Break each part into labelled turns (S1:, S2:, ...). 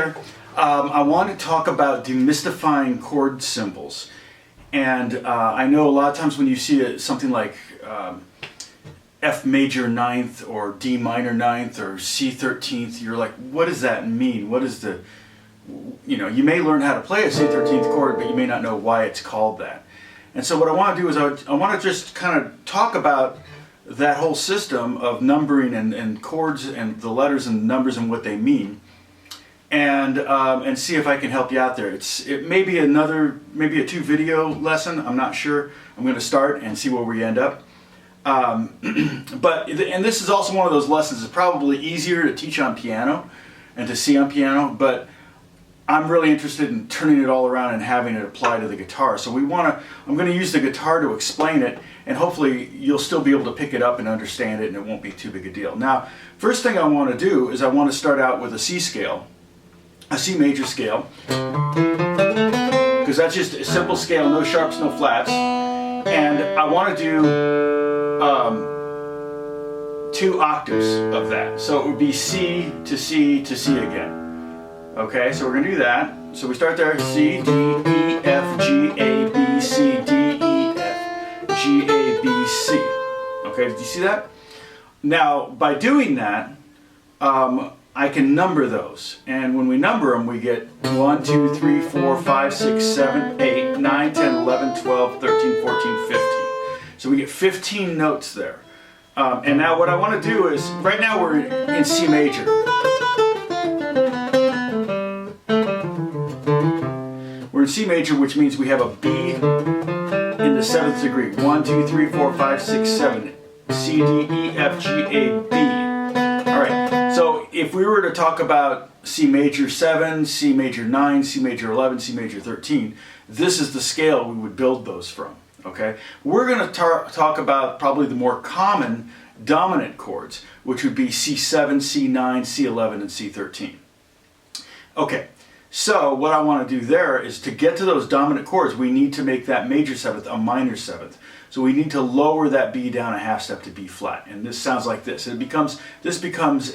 S1: there. I want to talk about demystifying chord symbols. And I know a lot of times when you see something like F major ninth or D minor ninth or C 13th, you're like, what does that mean? What is the, you know, you may learn how to play a C 13th chord, but you may not know why it's called that. And so what I want to do is I want to just kind of talk about that whole system of numbering and chords and the letters and numbers and what they mean, and see if I can help you out there. It may be maybe a 2-video lesson. I'm not sure. I'm going to start and see where we end up. And this is also one of those lessons. It's probably easier to teach on piano and to see on piano, but I'm really interested in turning it all around and having it apply to the guitar. So I'm going to use the guitar to explain it, and hopefully you'll still be able to pick it up and understand it, and it won't be too big a deal. Now, first thing I want to do is I want to start out with a C scale, a C major scale, because that's just a simple scale, no sharps, no flats, and I want to do 2 octaves of that. So it would be C to C to C again. Okay, so we're going to do that. So we start there, C, D, E, F, G, A, B, C, D, E, F, G, A, B, C. Okay, did you see that? Now, by doing that, I can number those. And when we number them, we get 1, 2, 3, 4, 5, 6, 7, 8, 9, 10, 11, 12, 13, 14, 15. So we get 15 notes there. And now what I want to do is, right now we're in C major. We're in C major, which means we have a B in the 7th degree. 1, 2, 3, 4, 5, 6, 7. C, D, E, F, G, A, B. Alright, so if we were to talk about C major 7, C major 9, C major 11, C major 13, this is the scale we would build those from. Okay? We're going to talk about probably the more common dominant chords, which would be C7, C9, C11, and C13. Okay. So what I want to do there is, to get to those dominant chords, we need to make that major 7th a minor 7th. So we need to lower that B down a half step to B flat. And this sounds like this. This becomes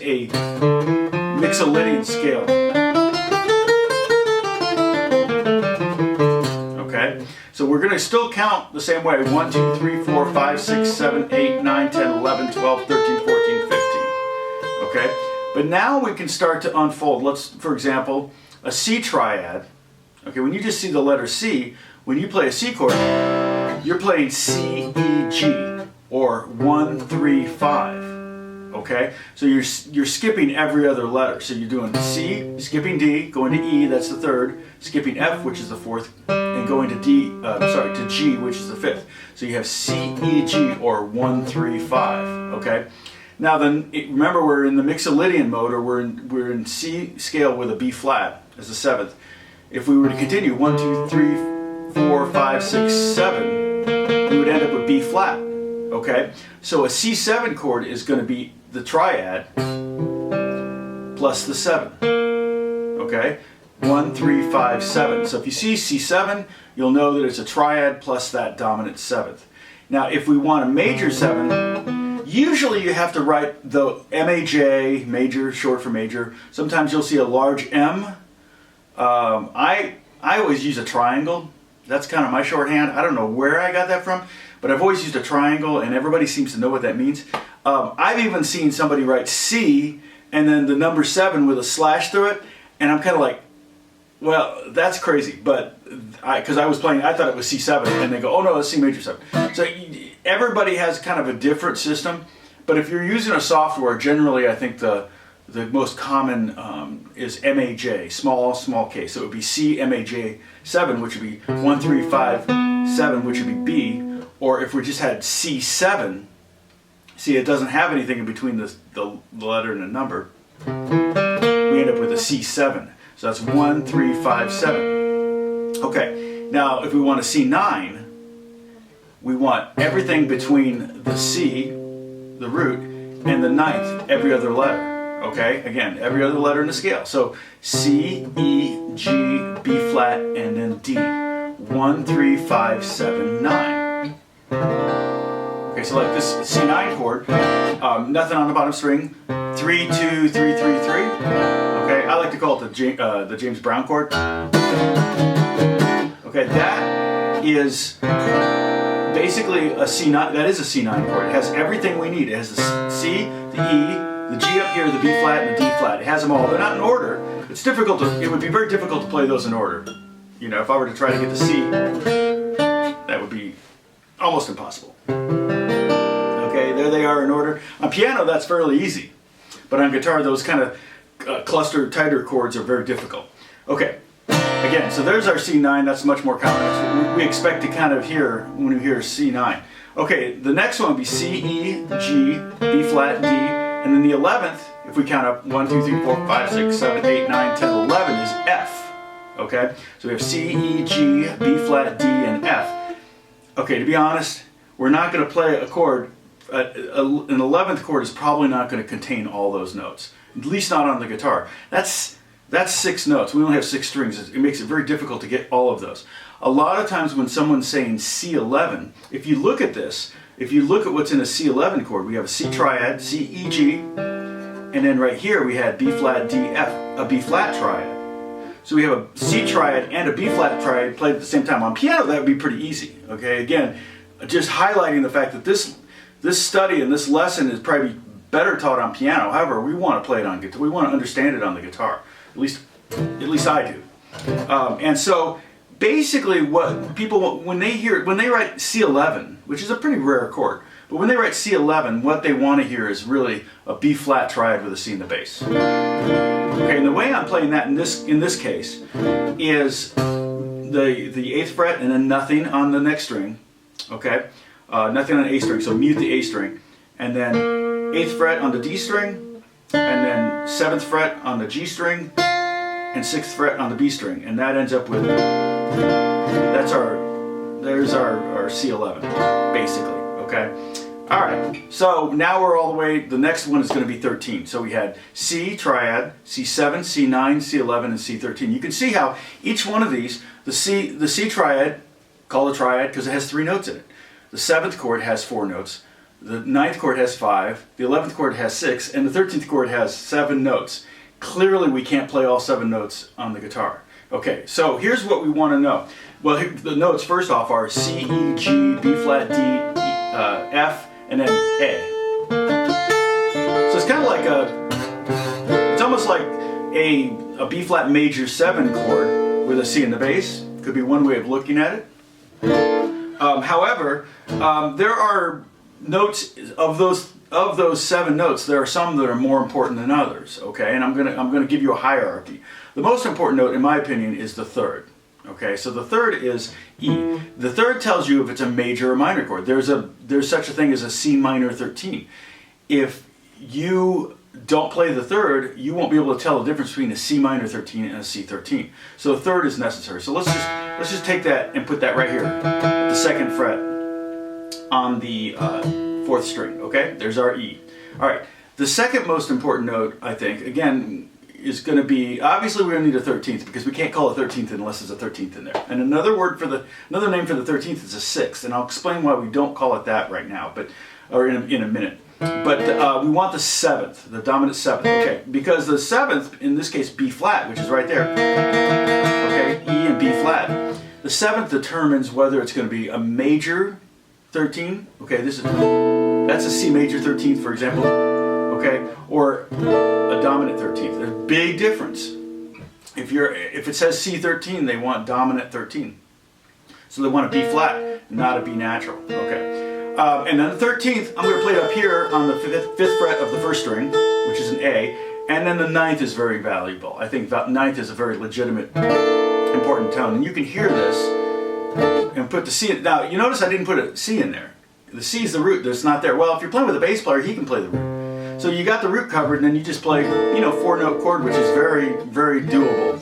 S1: a Mixolydian scale. Okay? So we're going to still count the same way. 1, 2, 3, 4, 5, 6, 7, 8, 9, 10, 11, 12, 13, 14, 15. Okay? But now we can start to unfold. Let's, for example, a C triad. Okay, when you just see the letter C, when you play a C chord, you're playing C, E, G, or 1, 3, 5. Okay, so you're skipping every other letter. So you're doing C, skipping D, going to E, that's the 3rd, skipping F, which is the 4th, and going to to G, which is the 5th. So you have C, E, G, or 1, 3, 5. Okay. Now then, remember, we're in the Mixolydian mode, or we're in C scale with a B flat as the 7th. If we were to continue 1, 2, 3, 4, 5, 6, 7, we would end up with B flat. Okay, so a C7 chord is going to be the triad plus the 7. Okay, 1, 3, 5, 7. So if you see C7, you'll know that it's a triad plus that dominant 7th. Now, if we want a major 7, usually you have to write the MAJ, major, short for major. Sometimes you'll see a large M. I always use a triangle. That's kind of my shorthand. I don't know where I got that from, but I've always used a triangle, and everybody seems to know what that means. I've even seen somebody write C and then the number 7 with a slash through it, and I'm kind of like, well, that's crazy. But because I was playing, I thought it was C7, and they go, oh no, it's C major 7. So everybody has kind of a different system, but if you're using a software, generally I think the most common is MAJ, small case. So it would be C MAJ 7, which would be 1, 3, 5, 7, which would be B. Or if we just had C7, see, it doesn't have anything in between the letter and the number, we end up with a C7. So that's 1, 3, 5, 7. Okay, now if we want a C9, we want everything between the C, the root, and the 9th, every other letter. Okay, again, every other letter in the scale. So C, E, G, B flat, and then D. 1, 3, 5, 7, 9. Okay, so like this C9 chord, nothing on the bottom string, 3, 2, 3, 3, 3. Okay, I like to call it the James Brown chord. Okay, that is basically a C9. That is a C9 chord. It has everything we need. It has the C, the E, the G up here, the B flat, and the D flat. It has them all. They're not in order. It's difficult to. It would be very difficult to play those in order. You know, if I were to try to get the C, that would be almost impossible. Okay, there they are in order. On piano, that's fairly easy, but on guitar, those kind of cluster tighter chords are very difficult. Okay. Again, so there's our C9, that's much more common. We expect to kind of hear when we hear C9. Okay, the next one would be C, E, G, B flat, D, and then the 11th, if we count up 1, 2, 3, 4, 5, 6, 7, 8, 9, 10, 11 is F. Okay, so we have C, E, G, B flat, D, and F. Okay, to be honest, we're not going to play a chord. An 11th chord is probably not going to contain all those notes, at least not on the guitar. That's 6 notes. We only have 6 strings. It makes it very difficult to get all of those. A lot of times when someone's saying C11, if you look at this, if you look at what's in a C11 chord, we have a C triad, C, E, G, and then right here we had B flat, D, F, a B flat triad. So we have a C triad and a B flat triad played at the same time. On piano, that would be pretty easy. Okay, again, just highlighting the fact that this study and this lesson is probably better taught on piano. However, we want to play it on guitar. We want to understand it on the guitar. At least I do. And so basically what people, when they write C11, which is a pretty rare chord, but when they write C11, what they want to hear is really a B flat triad with a C in the bass. Okay, and the way I'm playing that in this case is the 8th fret and then nothing on the next string. Okay, nothing on the A string, so mute the A string, and then 8th fret on the D string, and then 7th fret on the G string, and 6th fret on the B string, and that ends up with, there's our C11, basically, okay? All right, so now we're all the way, the next one is going to be 13. So we had C triad, C7, C9, C11, and C13. You can see how each one of these, the C triad, called a triad because it has 3 notes in it. The 7th chord has 4 notes. The 9th chord has 5, the 11th chord has 6, and the 13th chord has 7 notes. Clearly we can't play all 7 notes on the guitar. Okay, so here's what we want to know. Well, the notes first off are C, E, G, B flat, D, F, and then A. So it's kind of like it's almost like a B flat major 7 chord with a C in the bass. Could be one way of looking at it. However, there are notes of those 7 notes. There are some that are more important than others. Okay, and I'm gonna give you a hierarchy. The most important note, in my opinion, is the 3rd. Okay, so the 3rd is E. The 3rd tells you if it's a major or minor chord. There's such a thing as a C minor 13. If you don't play the 3rd, you won't be able to tell the difference between a C minor 13 and a C 13. So the 3rd is necessary. So let's just take that and put that right here, the 2nd fret on the 4th string. Okay, there's our E. All right, the second most important note, I think, again, is going to be, obviously we're going to need a 13th because we can't call a 13th unless there's a 13th in there. And another name for the 13th is a 6th, and I'll explain why we don't call it that right now, or in a minute. But we want the 7th, the dominant 7th, okay? Because the 7th, in this case B flat, which is right there, okay, E and B flat. The 7th determines whether it's going to be a major 13, okay, that's a C major 13th, for example, okay, or a dominant 13th. There's a big difference. If it says C13, they want dominant 13. So they want a B flat, not a B natural, okay. And then the 13th, I'm going to play it up here on the 5th fret of the 1st string, which is an A, and then the 9th is very valuable. I think 9th is a very legitimate, important tone, and you can hear this and put the C in. Now, you notice I didn't put a C in there. The C is the root that's not there. Well, if you're playing with a bass player, he can play the root. So you got the root covered, and then you just play, 4-note chord, which is very, very doable.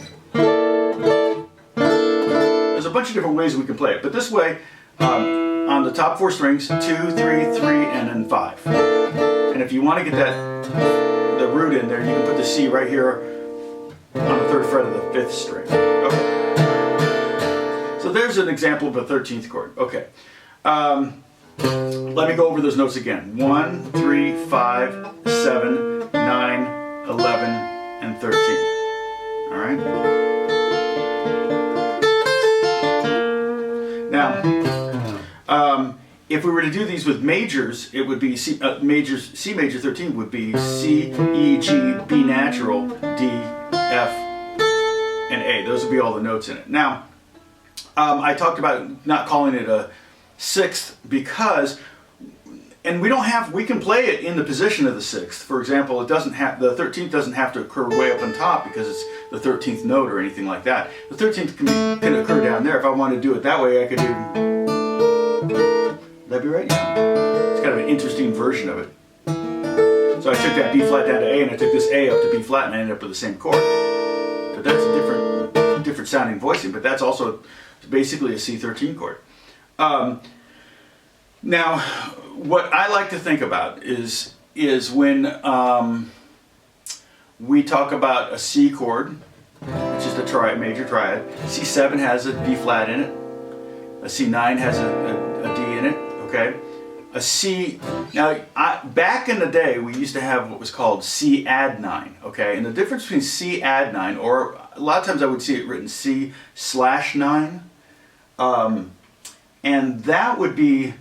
S1: There's a bunch of different ways we can play it, but this way, on the top 4 strings, 2, 3, 3, and then 5. And if you want to get the root in there, you can put the C right here on the 3rd fret of the 5th string. Okay. So there's an example of a 13th chord. Okay. Let me go over those notes again. 1, 3, 5, 7, 9, 11, and 13. All right? Now, if we were to do these with majors, it would be C major 13 would be C, E, G, B natural, D, F, and A. Those would be all the notes in it. Now, I talked about not calling it a sixth because, and we can play it in the position of the sixth. For example, the 13th doesn't have to occur way up on top because it's the 13th note or anything like that. The 13th can occur down there. If I wanted to do it that way, I could do. That'd be right? Yeah. It's kind of an interesting version of it. So I took that B flat down to A, and I took this A up to B flat, and I ended up with the same chord. But that's a different sounding voicing, but that's also basically a C13 chord. Now, what I like to think about is when we talk about a C chord, which is the major triad. C7 has a B flat in it. A C9 has a D in it. Okay, a C. Now, back in the day, we used to have what was called C add 9. Okay, and the difference between C add 9, or a lot of times I would see it written C/9, and that would be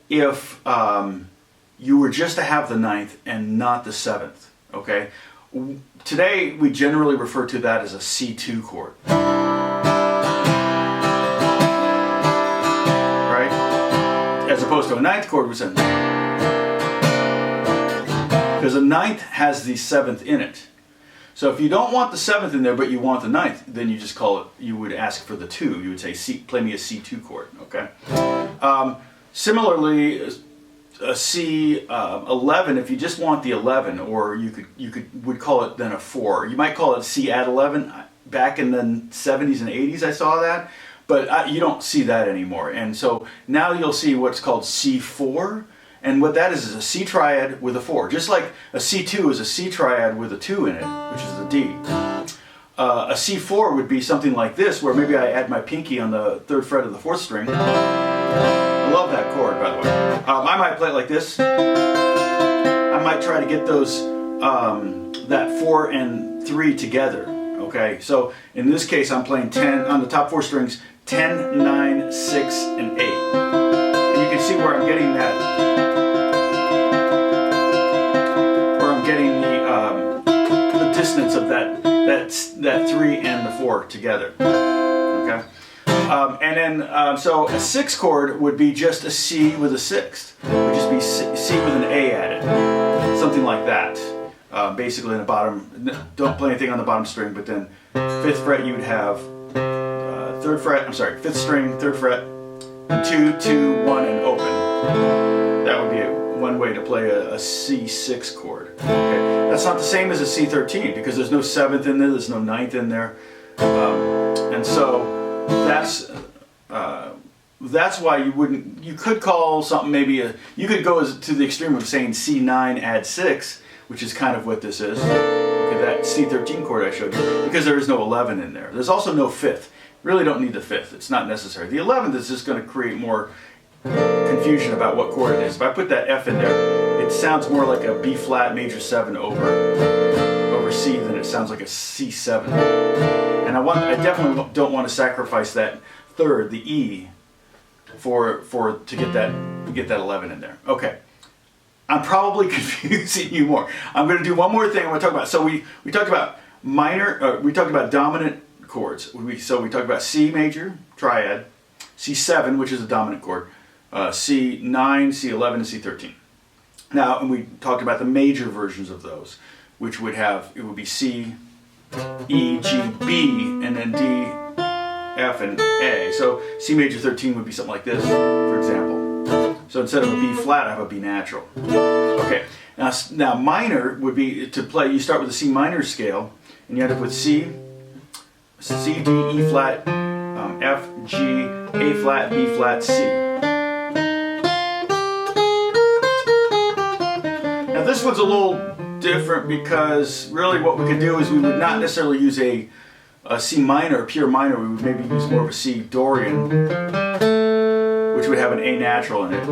S1: if you were just to have the 9th and not the 7th. Okay, today we generally refer to that as a C2 chord. As opposed to a 9th chord, because a 9th has the 7th in it. So if you don't want the 7th in there, but you want the 9th, then you just call it. You would ask for the 2. You would say, play me a C2 chord. Okay. Similarly, a C11. If you just want the 11, or you would call it then a 4. You might call it C add 11. Back in the 70s and 80s, I saw that. But you don't see that anymore. And so now you'll see what's called C4. And what that is a C triad with a 4. Just like a C2 is a C triad with a 2 in it, which is the D. A C4 would be something like this, where maybe I add my pinky on the 3rd fret of the 4th string. I love that chord, by the way. I might play it like this. I might try to get those, that 4 and 3 together. Okay, so in this case I'm playing 10 on the top 4 strings, 10, 9, 6, and 8. And you can see where I'm getting that, the dissonance of that 3 and the 4 together. Okay, and then so a 6th chord would be just a C with a 6th. It would just be C with an A added, something like that. Basically in the bottom, don't play anything on the bottom string, but then 5th fret you would have 5th string, 3rd fret, and 2, 2, 1, and open. That would be one way to play a C6 chord. Okay, that's not the same as a C13 because there's no 7th in there, there's no 9th in there, and so that's why you could call something you could go to the extreme of saying C9 add 6, which is kind of what this is. Okay, that C13 chord I showed you, because there is no 11 in there. There's also no 5th. Really don't need the 5th. It's not necessary. The 11th is just going to create more confusion about what chord it is. If I put that F in there, it sounds more like a B flat major 7 over C than it sounds like a C7. And I definitely don't want to sacrifice that 3rd, the E, to get that 11 in there. Okay. I'm probably confusing you more. I'm going to do one more thing I want to talk about. So we talked about we talked about dominant chords. So we talked about C major, triad, C7, which is a dominant chord, C9, C11, and C13. Now, and we talked about the major versions of those, which would be C, E, G, B, and then D, F, and A. So C major 13 would be something like this, for example. So instead of a B flat, I have a B natural. Okay, now minor would be to play, you start with a C minor scale, and you end up with C, D, E flat, F, G, A flat, B flat, C. Now this one's a little different because really what we could do is we would not necessarily use a C minor, pure minor. We would maybe use more of a C Dorian, which would have an A natural in it.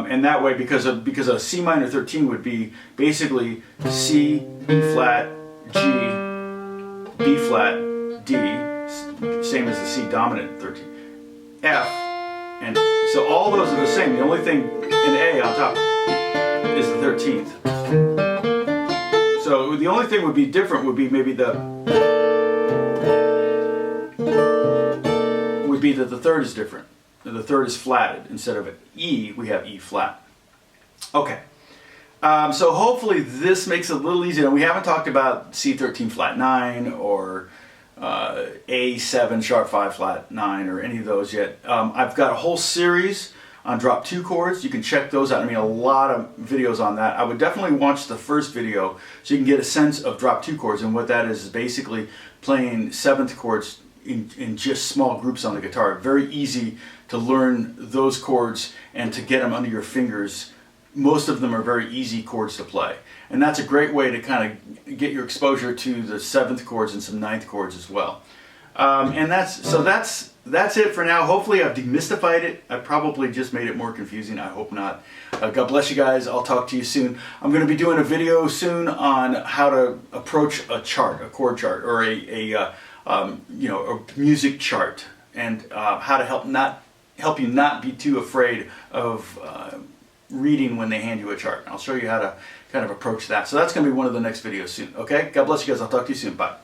S1: And that way, because a C minor 13 would be basically C, E flat, G, B flat, D, same as the C dominant 13, F, and so all those are the same. The only thing in A on top is the 13th. So the only thing would be different would be maybe that the third is different. The third is flatted. Instead of E, we have E flat. Okay. So hopefully this makes it a little easier. We haven't talked about C13 flat 9 or A7 sharp 5 flat 9 or any of those yet. I've got a whole series on drop 2 chords. You can check those out. I mean, a lot of videos on that. I would definitely watch the first video so you can get a sense of drop 2 chords, and what that is basically playing 7th chords in just small groups on the guitar. Very easy to learn those chords and to get them under your fingers. Most of them are very easy chords to play, and that's a great way to kind of get your exposure to the 7th chords and some 9th chords as well. And that's it for now. Hopefully I've demystified it. I probably just made it more confusing. I hope not. God bless you guys. I'll talk to you soon. I'm going to be doing a video soon on how to approach a chart, a chord chart, or a music chart, and how to help you not be too afraid of reading when they hand you a chart. I'll show you how to kind of approach that. So that's going to be one of the next videos soon. Okay? God bless you guys. I'll talk to you soon. Bye.